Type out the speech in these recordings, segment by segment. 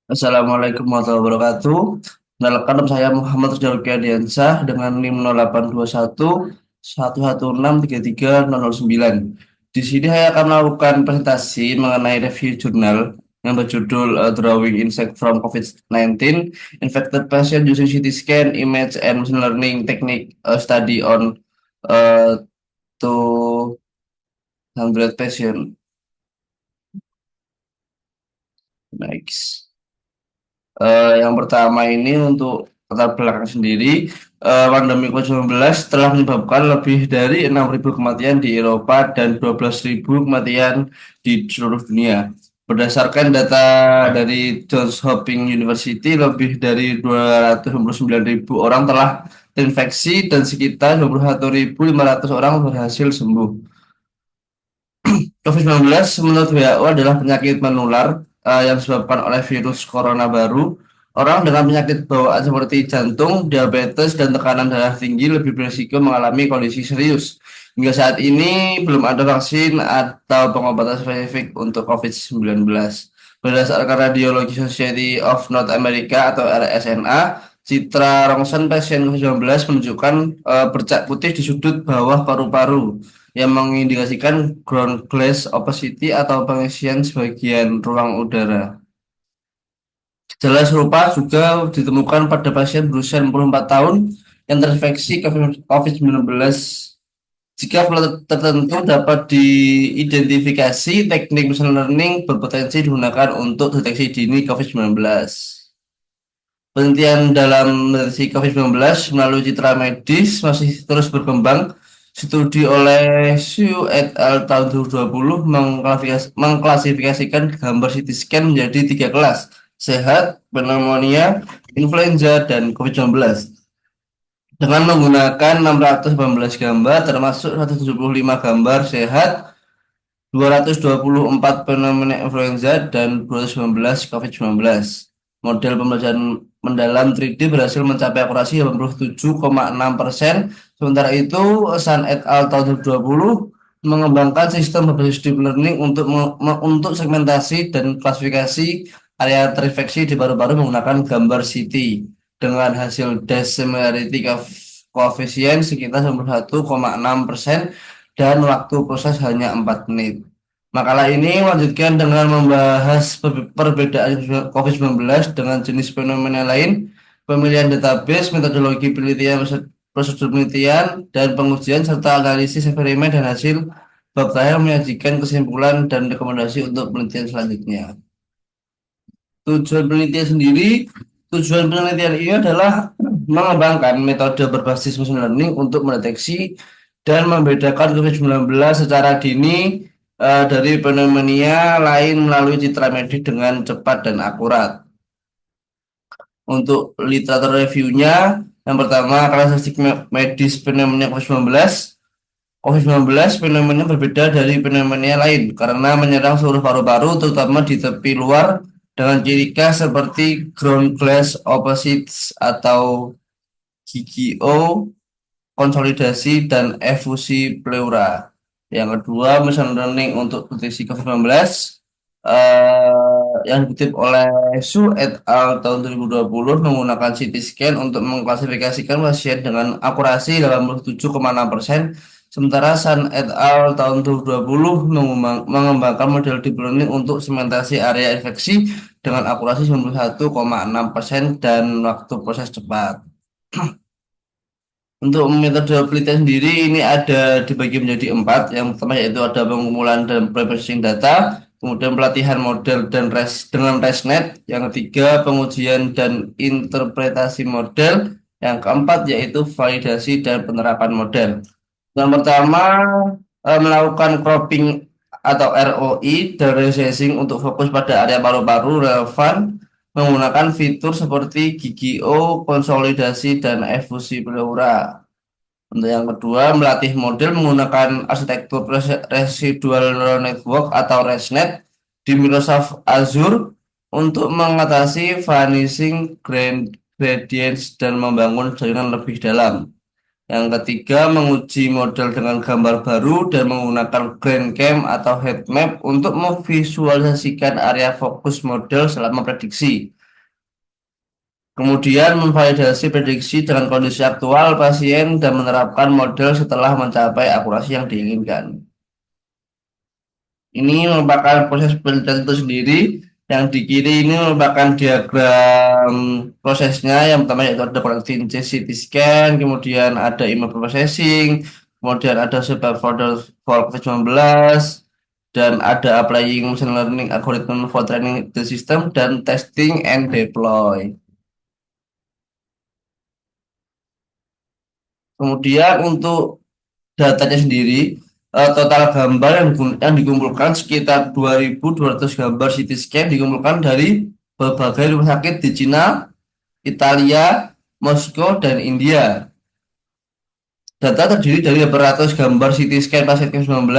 Assalamualaikum warahmatullahi wabarakatuh. Kenalkan nama saya Muhammad Rizky Ardiansah dengan NIM 0821 11633009. Di sini saya akan melakukan presentasi mengenai review jurnal yang berjudul Drawing Insight from COVID-19, Infected Patient Using CT Scan, Image, and Machine Learning Technique Study on 200 patient. Next. Yang pertama ini untuk latar belakang sendiri, pandemi COVID-19 telah menyebabkan lebih dari 6.000 kematian di Eropa dan 12.000 kematian di seluruh dunia. Berdasarkan data dari Johns Hopkins University, lebih dari 299.000 orang telah terinfeksi dan sekitar 21.500 orang berhasil sembuh. COVID-19 menurut WHO adalah penyakit menular yang disebabkan oleh virus corona baru. Orang dengan penyakit bawaan seperti jantung, diabetes, dan tekanan darah tinggi lebih berisiko mengalami kondisi serius. Hingga saat ini belum ada vaksin atau pengobatan spesifik untuk COVID-19. Berdasarkan Radiology Society of North America atau RSNA, citra rongsen pasien COVID-19 menunjukkan bercak putih di sudut bawah paru-paru yang mengindikasikan ground glass opacity atau pengisian sebagian ruang udara. Gejala serupa juga ditemukan pada pasien berusia 64 tahun yang terinfeksi COVID-19. Jika pola tertentu dapat diidentifikasi, teknik machine learning berpotensi digunakan untuk deteksi dini COVID-19. Penelitian dalam deteksi COVID-19 melalui citra medis masih terus berkembang. Studi oleh Xu et al. Tahun 2020 mengklasifikasikan gambar CT scan menjadi tiga kelas: sehat, pneumonia, influenza, dan COVID-19. Dengan menggunakan 618 gambar, termasuk 175 gambar sehat, 224 pneumonia influenza, dan 219 COVID-19. Model pembelajaran mendalam 3D berhasil mencapai akurasi 87,6%. Sementara itu, Sun et al. Tahun 2020 mengembangkan sistem berbasis deep learning untuk segmentasi dan klasifikasi area terinfeksi di paru-paru menggunakan gambar CT dengan hasil Dice Similarity Coefficient sekitar 91,6% dan waktu proses hanya 4 menit. Makalah ini melanjutkan dengan membahas perbedaan COVID-19 dengan jenis fenomena lain, pemilihan database, metodologi penelitian, prosedur penelitian, dan pengujian, serta analisis eksperimen dan hasil bab terakhir menyajikan kesimpulan dan rekomendasi untuk penelitian selanjutnya. Tujuan penelitian ini adalah mengembangkan metode berbasis machine learning untuk mendeteksi dan membedakan COVID-19 secara dini dari pneumonia lain melalui citra medis dengan cepat dan akurat. Untuk literatur reviewnya, yang pertama karakteristik medis pneumonia COVID-19. COVID-19 pneumonia berbeda dari pneumonia lain karena menyerang seluruh paru-paru, terutama di tepi luar, dengan ciri khas seperti ground glass opacity atau GGO, konsolidasi, dan efusi pleura. Yang kedua, machine learning untuk deteksi COVID-19 yang dikutip oleh Su et al. Tahun 2020 menggunakan CT scan untuk mengklasifikasikan pasien dengan akurasi 87,6%, sementara Sun et al. Tahun 2020 mengembangkan model deep learning untuk segmentasi area infeksi dengan akurasi 91,6% dan waktu proses cepat. Untuk metode penelitian sendiri ini ada dibagi menjadi 4. Yang pertama yaitu ada pengumpulan dan preprocessing data, kemudian pelatihan model dan dengan ResNet, yang ketiga pengujian dan interpretasi model, yang keempat yaitu validasi dan penerapan model. Yang pertama melakukan cropping atau ROI dan resizing untuk fokus pada area paru-paru relevan menggunakan fitur seperti GGO, konsolidasi, dan efusi pleura. Untuk yang kedua, melatih model menggunakan arsitektur residual neural network atau ResNet di Microsoft Azure untuk mengatasi vanishing gradients dan membangun jaringan lebih dalam. Yang ketiga, menguji model dengan gambar baru dan menggunakan GrandCam atau heat map untuk memvisualisasikan area fokus model selama prediksi. Kemudian memvalidasi prediksi dengan kondisi aktual pasien dan menerapkan model setelah mencapai akurasi yang diinginkan. Ini merupakan proses penelitian itu sendiri. Yang di kiri ini merupakan diagram prosesnya. Yang pertama yaitu ada protein CT scan, kemudian ada image processing, kemudian ada sebab folder for COVID-19, dan ada applying machine learning algorithm for training the system, dan testing and deploy. Kemudian untuk datanya sendiri, total gambar yang dikumpulkan sekitar 2.200 gambar CT scan dikumpulkan dari berbagai rumah sakit di Cina, Italia, Moskow, dan India. Data terdiri dari beberapa ratus gambar CT scan pasien COVID-19,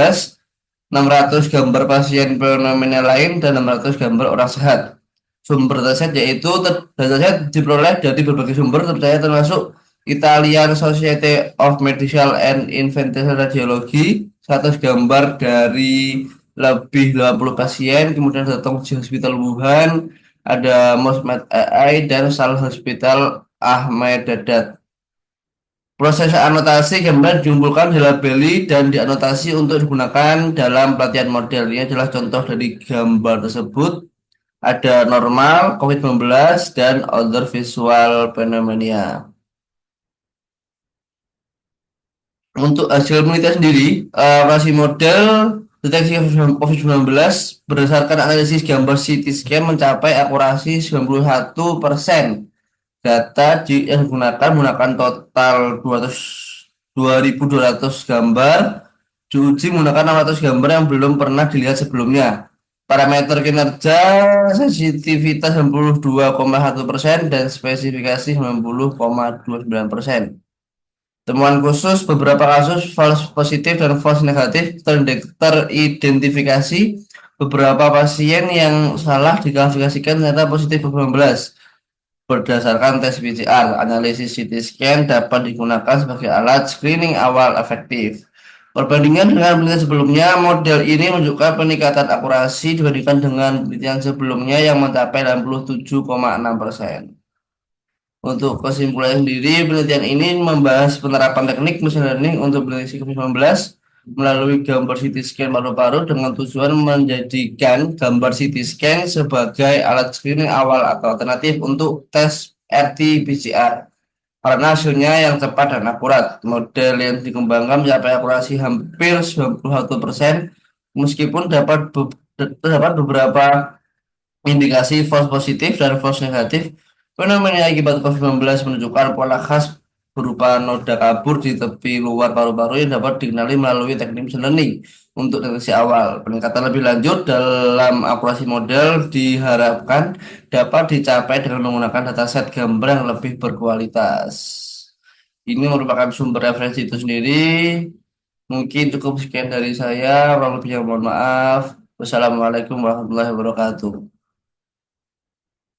600 gambar pasien fenomena lain, dan 600 gambar orang sehat. Sumber dataset yaitu dataset diperoleh dari berbagai sumber terpercaya termasuk Italian Society of Medical and Interventional Radiology, 100 gambar dari lebih 80 pasien, kemudian datang di Hospital Wuhan, ada Mosmed AI, dan Sal Hospital Ahmed Dadat. Proses anotasi gambar dikumpulkan, dilabeli, dan dianotasi untuk digunakan dalam pelatihan model. Ini adalah contoh dari gambar tersebut. Ada normal, COVID-19, dan other visual phenomena. Untuk hasil penelitian sendiri, masih model deteksi COVID-19 berdasarkan analisis gambar CT scan mencapai akurasi 91%. Data yang digunakan menggunakan total 2.200 gambar, diuji menggunakan 600 gambar yang belum pernah dilihat sebelumnya. Parameter kinerja sensitivitas 92,1% dan spesifikasi 90,29%. Temuan khusus beberapa kasus false positif dan false negatif teridentifikasi beberapa pasien yang salah diklasifikasikan ternyata positif COVID-19. Berdasarkan tes PCR, analisis CT scan dapat digunakan sebagai alat screening awal efektif. Perbandingan dengan penelitian sebelumnya, model ini menunjukkan peningkatan akurasi dibandingkan dengan penelitian sebelumnya yang mencapai 67,6%. Untuk kesimpulan sendiri, penelitian ini membahas penerapan teknik machine learning untuk deteksi COVID-19 melalui gambar CT scan paru-paru dengan tujuan menjadikan gambar CT scan sebagai alat screening awal atau alternatif untuk tes RT-PCR karena hasilnya yang cepat dan akurat. Model yang dikembangkan mencapai akurasi hampir 91% meskipun terdapat beberapa indikasi false positif dan false negatif. Fenomena akibat COVID-19 menunjukkan pola khas berupa noda kabur di tepi luar paru-paru yang dapat dikenali melalui teknik machine learning untuk deteksi awal. Peningkatan lebih lanjut dalam akurasi model diharapkan dapat dicapai dengan menggunakan dataset gambar yang lebih berkualitas. Ini merupakan sumber referensi itu sendiri. Mungkin cukup sekian dari saya. Kurang lebihnya mohon maaf. Wassalamualaikum warahmatullahi wabarakatuh.